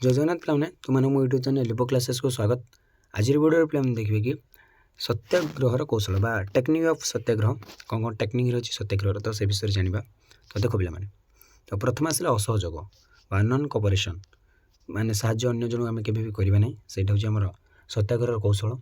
जय जगन्नाथ पिलाने तुमने मो यूट्यूब चैनल लिपो क्लासेस को स्वागत। आज वीडियो पे हम देखिए कि सत्याग्रहर कौशल बा टेक्निक ऑफ सत्याग्रह कौन कौन टेक्निक रही सत्याग्रह तो से विषय जाना। तो देखो पे तो प्रथम आसला असहयोग बा नॉन कोऑपरेशन माने साहाय्य अन्य जन आम के करवा ना से हूँ सत्याग्रह कौशल।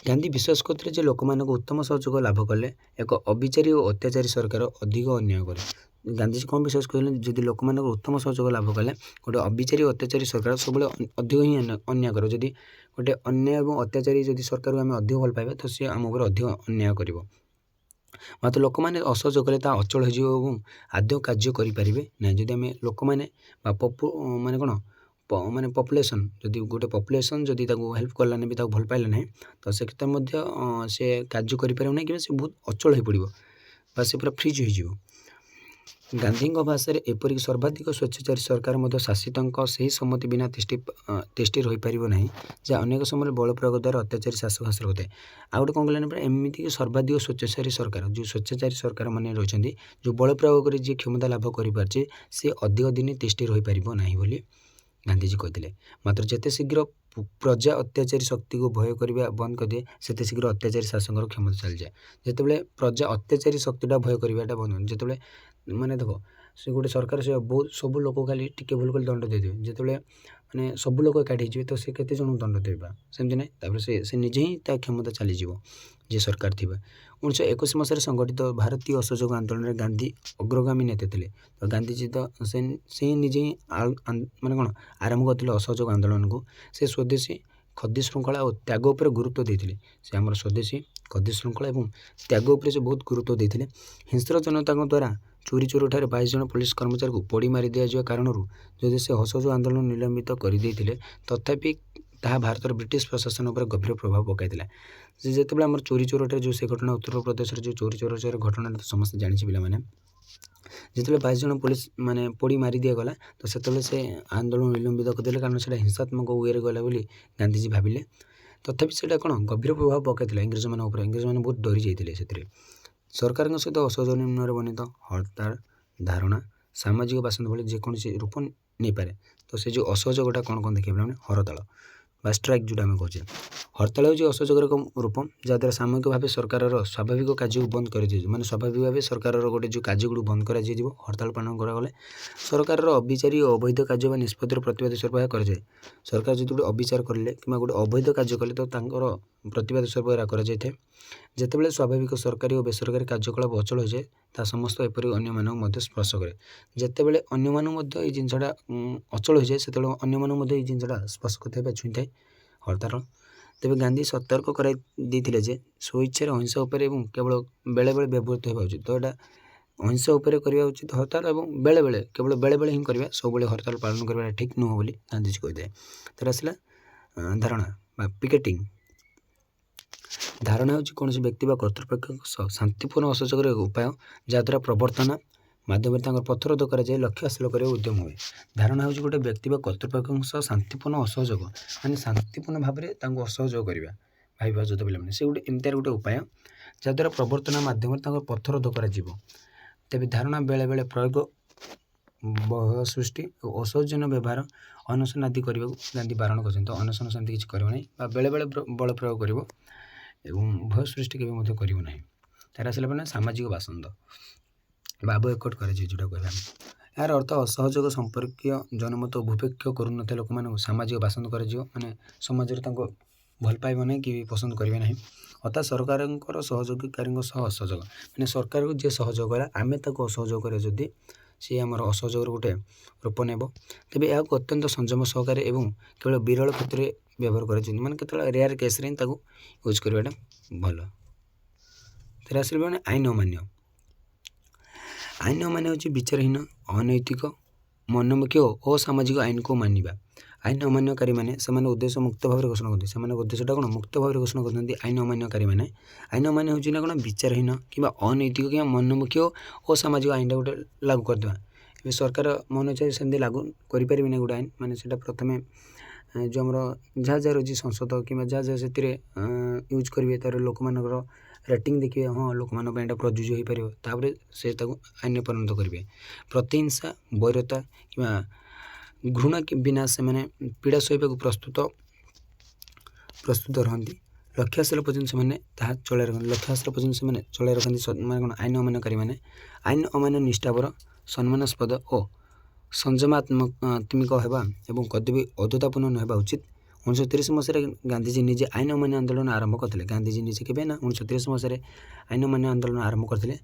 गांधी विश्वास करते लोक मान उत्तम सहयोग लाभ कले एक अविचारी और अत्याचारी सरकार अधिक अन्याय करे। गांधीजी कौन विश्वास करें जदि लोक मान उत्तम सहयोग लाभ कले गोटे अविचारी अत्याचारी सरकार सब अधिक ही अन्याय करे। जदि गोटे अन्याय और अत्याचारी जदि सरकार आम अधिक भल पाइबा तो सी आम उपर अधिक अन्याय कर मात्र लोक मैंने असहयोग कले अचल हो आद्य कार्य करें ना। जदि आम लोक मैंने माने कौन माने पॉपुलेशन जदि गोटे पॉपुलेशन जदि हेल्प कलानी भी भल पाइला ना तो से से कार्य करें कि से बहुत अचल हो पड़ो बा से पूरा फ्रीज हो। गांधी भाषा एपरिक सर्वाधिक स्वेच्छाचारी सरकार शासित से सम्मति बिना तिष्ठि रही पार ना जहाँ अनेक समय बल प्रयोग द्वारा अत्याचारी शासक हासिल होता है। आ गए कौन कहला एमती सर्वाधिक स्वेच्छाचारी सरकार जो स्वेच्छाचारी सरकार मैंने रही जो बल प्रयोग कर जी क्षमता लाभ कर अधिक दिन तिष्ठि रही पार ना बोली गांधीजी कहते। मात्र जिते शीघ्र प्रजा अत्याचारी शक्ति को भय करने बंद कर दिए से शीघ्र अत्याचारी शासक क्षमता चली जाए। जिते प्रजा अत्याचारी शक्तिटा भय करवाटा बंद जो माने देखो से गोटे सरकार से बहुत सब लोग खाली टिके भूल कर दंड दे देवे जो माने सब लोग एकाठी तो से केते जन दंड देवा सेमती ना तापर से निजे ही क्षमता चली जी सरकार थी। 1921 मसीह संगठित भारतीय असहयोग आंदोलन में गांधी अग्रगामी नेता थे। तो गांधीजी तो से निजे ही माने कौन आरंभ करते असहयोग आंदोलन को। से स्वदेशी खदी श्रृंखला और त्याग उपर गुरुत्व देते से आमर स्वदेशी खदी श्रृंखला और त्याग उपर से बहुत गुरुत्व देते। हिंस्र जनता द्वारा चोरी चोर ठारे 22 जन पुलिस कर्मचारी को पोड़ी मारी दिया कारण जदि से असहयोग आंदोलन निलंबित करदे तथापि ताहा भारतर ब्रिटिश प्रशासन पर गभीर प्रभाव पकाई जिते आम चोरी चोर जो से घटना उत्तर प्रदेश जो चोरी चोर घटना तो समस्त जानी पे जिते 22 जन पुलिस माने पोड़ी मारी दिगला तो से आंदोलन निलंबित करदे कारण से हिंसात्मक वे गला गांधीजी भाविले। तथापि से कौन गभीर प्रभाव पकाई इंग्रेज मान इंग्रेज मैंने बहुत डरी जाते सरकार सहित असहयोग निम्न वर्णित हड़ताल धारणा सामाजिक बासंद भाई जेकोसी रूप नहीं पारे। तो से जो असहयोगटा कौन कौन देखिए हड़ताल बा स्ट्राइक जोटा आम कहे हड़ताल हूँ असहयोगर एक रूप जहाँद्वारा सामूहिक भाव सरकार स्वाभाविक कार्य बंद कर मैंने स्वाभाविक भाव सरकार गोटे जो कार्य गुड़ बंद कर हड़ताल पालन करागले सरकार अविचारी और अवैध कार्य निष्पत्तिर प्रतिवाद स्वरूप कराए। सरकार जो गोटे अविचार कले कि गोटे अवैध कार्य कले तो प्रतिवाद स्वरूप कराए। जितेबाला स्वाभाविक सरकारी और बेसरकारी कार्यकलाप अचल हो जाए ता समस्त एपरी अन्य स्पर्श करे जितेबाला अन्य जिनसा अचल हो जाए से अन्य जिनसा स्पर्श करते छुई थाए हड़ताल। तेज गांधी सतर्क कर स्वइच्छार अहिंसा उपर केवल बेले बेले व्यवहृत होगा उचित। तो यहाँ अहिंसा उपर करवा उचित हड़ताल और बेले बेले केवल बेले बेले ही करवा सब हड़ताल पालन करवा ठीक नुह बोली गांधीजी कहते। तर आसला धारणा पिकेटिंग धारणा हूँ कौन व्यक्ति कर्तृपक्ष शांतिपूर्ण असहयोग एक उपाय जहाँद्वारा प्रवर्तन माध्यम पथरोध कर लक्ष्य हासिल कर उद्यम हुए। धारणा हूँ गोटे व्यक्ति कर्तृपक्ष संपूर्ण असहयोग माने शांतिपूर्ण भाव में असहयोग करवा भाई भाज पे से गोटे एमती गोटे उपाय जहाँद्वारा प्रवर्तन माध्यम पथरोध कर। तेज धारणा बेले बेले प्रयोग भय सृष्टि और असौजन्य व्यवहार अनशन आदि करने गांधी बारण कर अनशन सेमती किसी करना बेले बेले बल प्रयोग कर भय सृष्टि केवे करना। तार आसला सामाजिक बासंद भाव एकट कर जोटा कह यार अर्थ असहयोग संपर्कीय जनमत भूपेक्ष करूँ लोक मान सामाजिक बासंद कर माने समाज भल पाइब ना कि पसंद करेंगे ना अर्थात सरकार सहयोगकारी असहयोग मैंने सरकार को जी सहयोग करा आम असहयोग करें जदि सी आम असहयोग गोटे रूप नेब तेज यह अत्यंत संयम सहकार और केवल विरल क्षेत्र में व्यवहार कर मैंने केत रेयर केस यूज करवाटा भल। तेरे आस आईन अमान्य आईन अमान्य हूँ विचारहीन अनैतिक मनमुखी और असामाजिक आईन को मानवा। आईन अमान्यकारी मैंने उद्देश्य मुक्त भाव में घोषणा करते उद्देश्यटा कौन मुक्त भाव में घोषणा करते आईन अमान्यकारी मैंने आईन अमान्य हूँ ना कौन विचारहीन कि अनैतिक कि मनमुखी और असामाजिक आईनटा गोटे लागू करदे सरकार मन इच्छा सेमती लागू करें ना गोटे आईन माने से प्रथम जो आम जहाँ जहाँ रही संसद कि जहाँ जहाँ से यूज करेंगे तार लोक मानकर रेटिंग देखिए हाँ लोक मान प्रযোज्य हो पार से आईन परिणत करेंगे। प्रतिहिंसा वैरता कि ଘୃଣା ବିନା ସେମାନେ ପୀଡ଼ା ସହିବାକୁ ପ୍ରସ୍ତୁତ ରହନ୍ତି। ଲକ୍ଷ୍ୟ ହାସଲ ପର୍ଯ୍ୟନ୍ତ ସେମାନେ ତାହା ଚଳାଇ ରଖନ୍ତି। ଲକ୍ଷ୍ୟ ହାସଲ ପର୍ଯ୍ୟନ୍ତ ସେମାନେ ଚଳାଇ ରଖନ୍ତି। ମାନେ କ'ଣ, ଆଇନ ଅମାନ୍ୟକାରୀମାନେ ଆଇନ ଅମାନ୍ୟ ନିଷ୍ଠାପର, ସମ୍ମାନାସ୍ପଦ ଓ ସଂଯମାତ୍ମିକ ହେବା ଏବଂ କଦାପି ଅଧ୍ୟତାପୂର୍ଣ୍ଣ ନ ହେବା ଉଚିତ। 1930 ମସିହାରେ ଗାନ୍ଧିଜୀ ନିଜେ ଆଇନ ଅମାନ୍ୟ ଆନ୍ଦୋଳନ ଆରମ୍ଭ କରିଥିଲେ। ଗାନ୍ଧିଜୀ ନିଜେ କେବେ ନା 1930 ମସିହାରେ ଆଇନ ଅମାନ୍ୟ ଆନ୍ଦୋଳନ ଆରମ୍ଭ କରିଥିଲେ।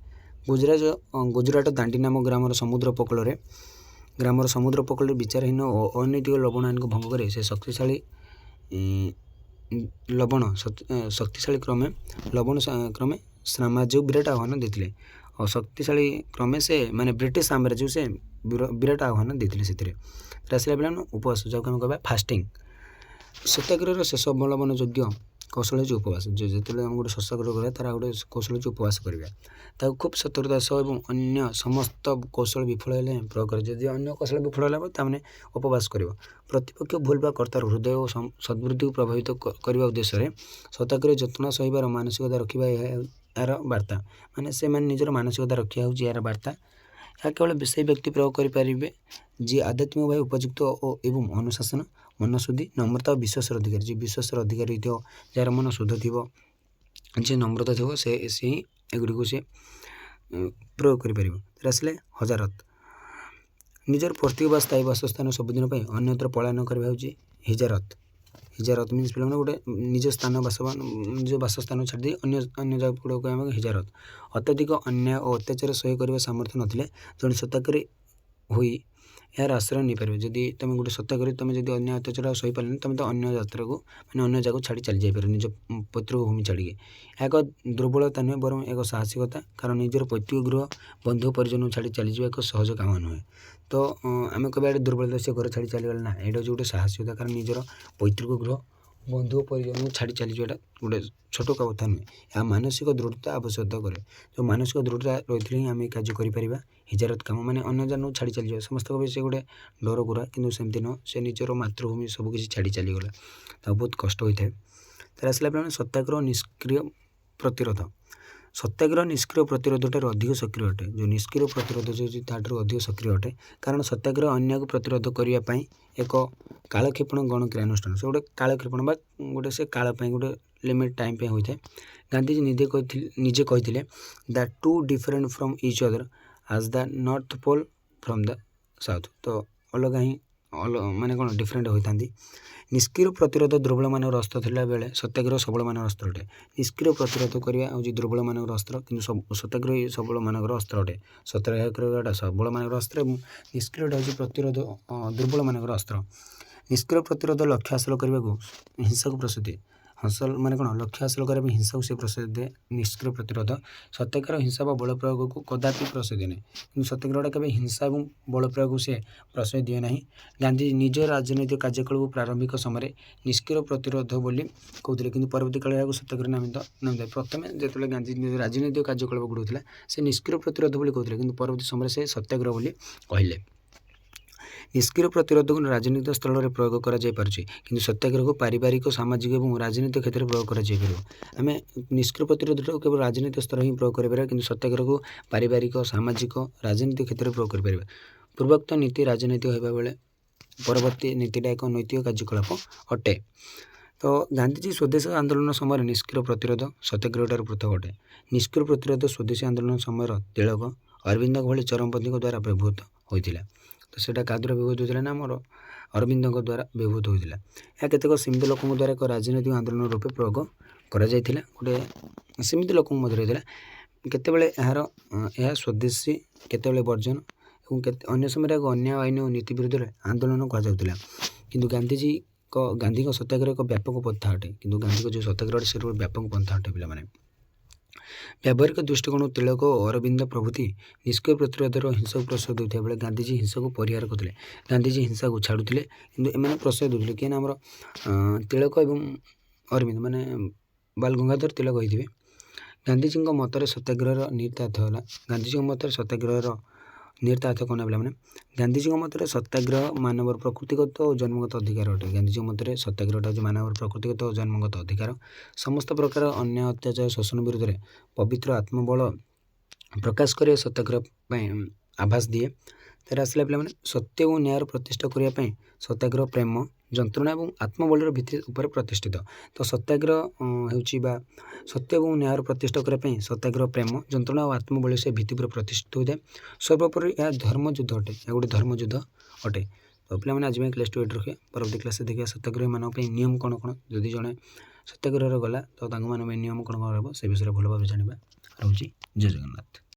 ଗୁଜରାଟ ଦାଣ୍ଡି ନାମ ଗ୍ରାମର ସମୁଦ୍ର ଉପକୂଳରେ ବିଚାରହୀନ ଓ ଅନୈତିକ ଲବଣ ଆଇନକୁ ଭଙ୍ଗ କରି ସେ ଶକ୍ତିଶାଳୀ କ୍ରମେ ସାମ୍ରାଜ୍ୟକୁ ବିରାଟ ଆହ୍ୱାନ ଦେଇଥିଲେ। ଆଉ ଶକ୍ତିଶାଳୀ କ୍ରମେ ସେ ମାନେ ବ୍ରିଟିଶ ସାମ୍ରାଜ୍ୟକୁ ସେ ବିରାଟ ଆହ୍ୱାନ ଦେଇଥିଲେ। ସେଥିରେ ଆସିଲା ପିଲାମାନେ ଉପବାସ, ଯାହାକୁ ଆମେ କହିବା ଫାଷ୍ଟିଂ। ସତ୍ୟାଗ୍ରହର ଶେଷ ଅବଲମ୍ବନ ଯୋଗ୍ୟ କୌଶଳ ହେଉଛି ଉପବାସ। ଯେତେବେଳେ ଆମେ ଗୋଟେ ସତ୍ୟାଗ୍ରହ କରିବା ତାର ଗୋଟେ କୌଶଳ ହେଉଛି ଉପବାସ କରିବା। ତାକୁ ଖୁବ୍ ସତର୍କତା ସହ ଏବଂ ଅନ୍ୟ ସମସ୍ତ କୌଶଳ ବିଫଳ ହେଲେ ପ୍ରୟୋଗ କରେ। ଯଦି ଅନ୍ୟ କୌଶଳ ବିଫଳ ହେଲା ତାମାନେ ଉପବାସ କରିବ। ପ୍ରତିପକ୍ଷ ଭୁଲ ବା କର୍ତ୍ତାର ହୃଦୟ ଓ ସଦ୍ବୃତ୍ତିକୁ ପ୍ରଭାବିତ କରିବା ଉଦ୍ଦେଶ୍ୟରେ ସତ୍ୟାଗ୍ରହ ଯତ୍ନ ସହିବାର ମାନସିକତା ରଖିବା ଏହାର ବାର୍ତ୍ତା। ମାନେ ସେମାନେ ନିଜର ମାନସିକତା ରଖିବା ହେଉଛି ଏହାର ବାର୍ତ୍ତା। ଏହା କେବଳ ସେହି ବ୍ୟକ୍ତି ପ୍ରୟୋଗ କରିପାରିବେ ଯିଏ ଆଧ୍ୟାତ୍ମିକ ଭାବେ ଉପଯୁକ୍ତ ଏବଂ ଅନୁଶାସନ, ମନଶୁଦ୍ଧି, ନମ୍ରତା ଓ ବିଶ୍ୱାସର ଅଧିକାରୀ। ଯିଏ ବିଶ୍ୱାସର ଅଧିକାରୀ ହୋଇଥିବ, ଯାହାର ମନ ଶୁଦ୍ଧ ଥିବ, ଯିଏ ନମ୍ରତା ଥିବ, ସେ ହିଁ ଏଗୁଡ଼ିକୁ ସେ ପ୍ରୟୋଗ କରିପାରିବ। ଆସିଲେ ହଜାରତ। ନିଜର ପ୍ରତୀକ ବା ସ୍ଥାୟୀ ବାସସ୍ଥାନ ସବୁଦିନ ପାଇଁ ଅନ୍ୟତ୍ର ପଳାୟନ କରିବା ହେଉଛି ହିଜାରତ। ହିଜାରତ ମିନ୍ସ ପିଲାମାନେ ଗୋଟେ ନିଜ ବାସସ୍ଥାନ ଛାଡ଼ିଦେଇ ଅନ୍ୟ ଜାଗାଗୁଡ଼ିକୁ ଆମେ ହିଜାରତ। ଅତ୍ୟଧିକ ଅନ୍ୟାୟ ଓ ଅତ୍ୟାଚାର ସହ୍ୟ କରିବା ସାମର୍ଥ୍ୟ ନଥିଲେ ଜଣେ ସତ୍ୟାଗ୍ରହୀ ହୋଇ ଏହାର ଆଶ୍ରୟ ନେଇପାରିବେ। ଯଦି ତୁମେ ଗୋଟେ ସତ୍ୟାଗ୍ରହୀ, ତୁମେ ଯଦି ଅନ୍ୟ ଅତ୍ୟାଚାର ସହିପାରିଲନି, ତୁମେ ତ ଅନ୍ୟ ଜାଗାକୁ ଛାଡ଼ି ଚାଲି ଯାଇପାରିବ, ନିଜ ପୈତୃକ ଭୂମି ଛାଡ଼ିକି। ଏହା ଏକ ଦୁର୍ବଳତା ନୁହେଁ, ବରଂ ଏକ ସାହସିକତା। କାରଣ ନିଜର ପୈତୃକ ଗୃହ, ବନ୍ଧୁ ପରିଜନକୁ ଛାଡ଼ି ଚାଲିଯିବା ଏକ ସହଜ କାମ ନୁହେଁ। ତ ଆମେ କହିବା ଏଇଟା ଦୁର୍ବଳତା, ସେ ଘର ଛାଡ଼ି ଚାଲିଗଲେ ନା, ଏଇଟା ହେଉଛି ଗୋଟେ ସାହସିକତା। କାରଣ ନିଜର ପୈତୃକ ଗୃହ, ବନ୍ଧୁ ପରିଜନକୁ ଛାଡ଼ି ଚାଲିଯିବାଟା ଗୋଟେ ଛୋଟ କଥା ନୁହେଁ। ଏହା ମାନସିକ ଦୃଢ଼ତା ଆବଶ୍ୟକତା କରେ। ଯେଉଁ ମାନସିକ ଦୃଢ଼ତା ରହିଥିଲେ ହିଁ ଆମେ କାର୍ଯ୍ୟ କରିପାରିବା। ହିଜାରତ କାମ ମାନେ ଅନ୍ୟ ଜଣଙ୍କୁ ଛାଡ଼ି ଚାଲିଯିବା। ସମସ୍ତେ କହିବେ ସେ ଗୋଟେ ଡର ଗୁରା, କିନ୍ତୁ ସେମିତି ନୁହଁ। ସେ ନିଜର ମାତୃଭୂମି ସବୁକିଛି ଛାଡ଼ି ଚାଲିଗଲା, ତାକୁ ବହୁତ କଷ୍ଟ ହୋଇଥାଏ। ତାର ଆସିଲା ପିଲାମାନେ ସତ୍ୟାଗ୍ରହ ନିଷ୍କ୍ରିୟ ପ୍ରତିରୋଧ। ସତ୍ୟାଗ୍ରହ ନିଷ୍କ୍ରିୟ ପ୍ରତିରୋଧଠାରୁ ଅଧିକ ସକ୍ରିୟ ଅଟେ। ଯେଉଁ ନିଷ୍କ୍ରିୟ ପ୍ରତିରୋଧ ହେଉଛି ତାଠାରୁ ଅଧିକ ସକ୍ରିୟ ଅଟେ। କାରଣ ସତ୍ୟାଗ୍ରହ ଅନ୍ୟକୁ ପ୍ରତିରୋଧ କରିବା ପାଇଁ ଏକ କାଳକ୍ଷେପଣ ଗଣ କ୍ରିୟାନୁଷ୍ଠାନ। ସେ ଗୋଟେ କାଳକ୍ଷେପଣ ବା ଗୋଟେ ସେ କାଳ ପାଇଁ ଗୋଟେ ଲିମିଟ୍ ଟାଇମ୍ ପାଇଁ ହୋଇଥାଏ। ଗାନ୍ଧିଜୀ ନିଜେ କହିଥିଲେ the two different from each other as the north pole from the south. ତ ଅଲଗା ହିଁ ମାନେ କ'ଣ ଡିଫରେଣ୍ଟ ହୋଇଥାନ୍ତି। ନିଷ୍କ୍ରିୟ ପ୍ରତିରୋଧ ଦୁର୍ବଳମାନଙ୍କର ଅସ୍ତ୍ର ଥିଲାବେଳେ ସତ୍ୟାଗ୍ରହ ସବଳମାନଙ୍କର ଅସ୍ତ୍ର ଅଟେ। ନିଷ୍କ୍ରିୟ ପ୍ରତିରୋଧ କରିବା ହେଉଛି ଦୁର୍ବଳମାନଙ୍କର ଅସ୍ତ୍ର, କିନ୍ତୁ ସତ୍ୟାଗ୍ରହ ସବଳମାନଙ୍କର ଅସ୍ତ୍ର ଅଟେ। ସତ୍ୟାଗ୍ରହ କରିବାଟା ସବଳମାନଙ୍କର ଅସ୍ତ୍ର ଏବଂ ନିଷ୍କ୍ରିୟଟା ହେଉଛି ପ୍ରତିରୋଧ ଦୁର୍ବଳମାନଙ୍କର ଅସ୍ତ୍ର। ନିଷ୍କ୍ରିୟ ପ୍ରତିରୋଧ ଲକ୍ଷ୍ୟ ହାସଲ କରିବାକୁ ହିଂସାକୁ ପ୍ରସ୍ତୁତି ମାନେ କ'ଣ, ଲକ୍ଷ୍ୟ ହାସଲ କରିବା ପାଇଁ ହିଂସାକୁ ସେ ପ୍ରସ୍ତୁତି ଦିଏ। ନିଷ୍କ୍ରିୟ ପ୍ରତିରୋଧ ସତ୍ୟାଗ୍ରହ ହିଂସା ବା ବଳ ପ୍ରୟୋଗକୁ କଦାପି ପ୍ରଶ୍ରୟ ଦିଏ ନାହିଁ, କିନ୍ତୁ ସତ୍ୟାଗ୍ରହଟା କେବେ ହିଂସା ଏବଂ ବଳ ପ୍ରୟୋଗକୁ ସେ ପ୍ରଶ୍ରୟ ଦିଏ ନାହିଁ। ଗାନ୍ଧୀ ନିଜ ରାଜନୈତିକ କାର୍ଯ୍ୟକଳାପକୁ ପ୍ରାରମ୍ଭିକ ସମୟରେ ନିଷ୍କ୍ରିୟ ପ୍ରତିରୋଧ ବୋଲି କହୁଥିଲେ, କିନ୍ତୁ ପରବର୍ତ୍ତୀ କାଳରେ ଏହାକୁ ସତ୍ୟାଗ୍ରହ ନାମିତ ଥାଏ। ପ୍ରଥମେ ଯେତେବେଳେ ଗାନ୍ଧୀ ନିଜ ରାଜନୈତିକ କାର୍ଯ୍ୟକଳାପ ଗଢ଼ୁଥିଲା ସେ ନିଷ୍କ୍ରିୟ ପ୍ରତିରୋଧ ବୋଲି କହୁଥିଲେ, କିନ୍ତୁ ପରବର୍ତ୍ତୀ ସମୟରେ ସେ ସତ୍ୟାଗ୍ରହ ବୋଲି କହିଲେ। ନିଷ୍କ୍ରିୟ ପ୍ରତିରୋଧକୁ ରାଜନୈତିକ ସ୍ଥଳରେ ପ୍ରୟୋଗ କରାଯାଇପାରୁଛି, କିନ୍ତୁ ସତ୍ୟାଗ୍ରହକୁ ପାରିବାରିକ, ସାମାଜିକ ଏବଂ ରାଜନୈତିକ କ୍ଷେତ୍ରରେ ପ୍ରୟୋଗ କରାଯାଇପାରିବ। ଆମେ ନିଷ୍କ୍ରିୟ ପ୍ରତିରୋଧଟାକୁ କେବଳ ରାଜନୈତିକ ସ୍ତର ହିଁ ପ୍ରୟୋଗ କରିପାରିବା, କିନ୍ତୁ ସତ୍ୟାଗ୍ରହକୁ ପାରିବାରିକ, ସାମାଜିକ, ରାଜନୈତିକ କ୍ଷେତ୍ରରେ ପ୍ରୟୋଗ କରିପାରିବା। ପୂର୍ବୋକ୍ତ ନୀତି ରାଜନୈତିକ ହେବା ବେଳେ ପରବର୍ତ୍ତୀ ନୀତିଟା ଏକ ନୈତିକ କାର୍ଯ୍ୟକଳାପ ଅଟେ। ତ ଗାନ୍ଧିଜୀ ସ୍ୱଦେଶୀ ଆନ୍ଦୋଳନ ସମୟରେ ନିଷ୍କ୍ରିୟ ପ୍ରତିରୋଧ ସତ୍ୟାଗ୍ରହଠାରୁ ପୃଥକ ଅଟେ। ନିଷ୍କ୍ରିୟ ପ୍ରତିରୋଧ ସ୍ୱଦେଶୀ ଆନ୍ଦୋଳନ ସମୟର ତିଳକ, ଅରବିନ୍ଦଙ୍କ ଭଳି ଚରମପନ୍ଥୀଙ୍କ ଦ୍ୱାରା ବ୍ୟବହୃତ ହୋଇଥିଲା। ତ ସେଇଟା କାହା ଦ୍ୱାରା ବ୍ୟବହୃତ ହୋଇଥିଲା ନା, ଆମର ଅରବିନ୍ଦଙ୍କ ଦ୍ୱାରା ବ୍ୟବହୃତ ହୋଇଥିଲା। ଏହା କେତେକ ସୀମିତ ଲୋକଙ୍କ ଦ୍ୱାରା ଏକ ରାଜନୈତିକ ଆନ୍ଦୋଳନ ରୂପେ ପ୍ରୟୋଗ କରାଯାଇଥିଲା। ଗୋଟେ ସୀମିତ ଲୋକଙ୍କ ମଧ୍ୟରେ ହୋଇଥିଲା। କେତେବେଳେ ଏହା ସ୍ୱଦେଶୀ, କେତେବେଳେ ବର୍ଜନ ଏବଂ ଅନ୍ୟ ସମୟରେ ଏକ ଅନ୍ୟାୟ ଆଇନ ଓ ନୀତି ବିରୁଦ୍ଧରେ ଆନ୍ଦୋଳନ କୁହାଯାଉଥିଲା। କିନ୍ତୁ ଗାନ୍ଧୀଙ୍କ ସତ୍ୟାଗ୍ରହ ଏକ ବ୍ୟାପକ ପନ୍ଥା ଅଟେ। କିନ୍ତୁ ଗାନ୍ଧୀଙ୍କ ଯେଉଁ ସତ୍ୟାଗ୍ରହ ଅଟେ ସେଟା ଗୋଟେ ବ୍ୟାପକ ପନ୍ଥା ଅଟେ ପିଲାମାନେ। ବ୍ୟବହାରିକ ଦୃଷ୍ଟିକୋଣରୁ ତିଳକ ଓ ଅରବିନ୍ଦ ପ୍ରଭୃତି ନିଷ୍କ୍ରିୟ ପ୍ରତିରୋଧର ହିଂସାକୁ ପ୍ରଶ୍ରୟ ଦେଉଥିବା ବେଳେ ଗାନ୍ଧିଜୀ ହିଂସାକୁ ପରିହାର କରୁଥିଲେ। ଗାନ୍ଧିଜୀ ହିଂସାକୁ ଛାଡ଼ୁଥିଲେ, କିନ୍ତୁ ଏମାନେ ପ୍ରଶ୍ରୟ ଦେଉଥିଲେ। କିନା ଆମର ତିଳକ ଏବଂ ଅରବିନ୍ଦ ମାନେ ବାଲ ଗଙ୍ଗାଧର ତିଳକ ହୋଇଥିବେ। ଗାନ୍ଧିଜୀଙ୍କ ମତରେ ସତ୍ୟାଗ୍ରହର ନିହିତାର୍ଥ ହେଲା, ଗାନ୍ଧିଜୀଙ୍କ ମତରେ ସତ୍ୟାଗ୍ରହର ନିହିତାର୍ଥ କ'ଣ ପିଲାମାନେ? ଗାନ୍ଧିଜୀଙ୍କ ମତରେ ସତ୍ୟାଗ୍ରହ ମାନବର ପ୍ରକୃତିଗତ ଓ ଜନ୍ମଗତ ଅଧିକାର ଅଟେ। ଗାନ୍ଧିଜୀଙ୍କ ମତରେ ସତ୍ୟାଗ୍ରହଟା ହେଉଛି ମାନବର ପ୍ରକୃତିଗତ ଓ ଜନ୍ମଗତ ଅଧିକାର। ସମସ୍ତ ପ୍ରକାର ଅନ୍ୟାୟ, ଅତ୍ୟାଚାର, ଶୋଷଣ ବିରୁଦ୍ଧରେ ପବିତ୍ର ଆତ୍ମବଳ ପ୍ରକାଶ କରିବା ସତ୍ୟାଗ୍ରହ ପାଇଁ ଆଭାସ ଦିଏ। ତାର ଆସିଲା ପିଲାମାନେ ସତ୍ୟ ଓ ନ୍ୟାୟର ପ୍ରତିଷ୍ଠା କରିବା ପାଇଁ ସତ୍ୟାଗ୍ରହ ପ୍ରେମ ଯନ୍ତ୍ରଣା ଏବଂ ଆତ୍ମବଳୀର ଭିତ୍ତି ଉପରେ ପ୍ରତିଷ୍ଠିତ। ତ ସତ୍ୟାଗ୍ରହ ହେଉଛି ବା ସତ୍ୟ ଏବଂ ନ୍ୟାୟର ପ୍ରତିଷ୍ଠା କରିବା ପାଇଁ ସତ୍ୟାଗ୍ରହ ପ୍ରେମ ଯନ୍ତ୍ରଣା ଓ ଆତ୍ମବଳୀ ସେ ଭିତ୍ତି ଉପରେ ପ୍ରତିଷ୍ଠିତ ହୋଇଥାଏ। ସର୍ବୋପରି ଏହା ଧର୍ମଯୁଦ୍ଧ ଅଟେ, ଏହା ଗୋଟେ ଧର୍ମଯୁଦ୍ଧ ଅଟେ। ତ ପିଲାମାନେ ଆଜି ପାଇଁ କ୍ଲାସ୍ 2 ଏଇଠି ରଖିବା। ପରବର୍ତ୍ତୀ କ୍ଲାସ୍ରେ ଦେଖିବା ସତ୍ୟାଗ୍ରହୀମାନଙ୍କ ପାଇଁ ନିୟମ କ'ଣ କ'ଣ, ଯଦି ଜଣେ ସତ୍ୟାଗ୍ରହରେ ଗଲା ତ ତାଙ୍କମାନଙ୍କ ପାଇଁ ନିୟମ କ'ଣ କ'ଣ ରହିବ ସେ ବିଷୟରେ ଭଲ ଭାବରେ ଜାଣିବା। ରହୁଛି, ଜୟ ଜଗନ୍ନାଥ।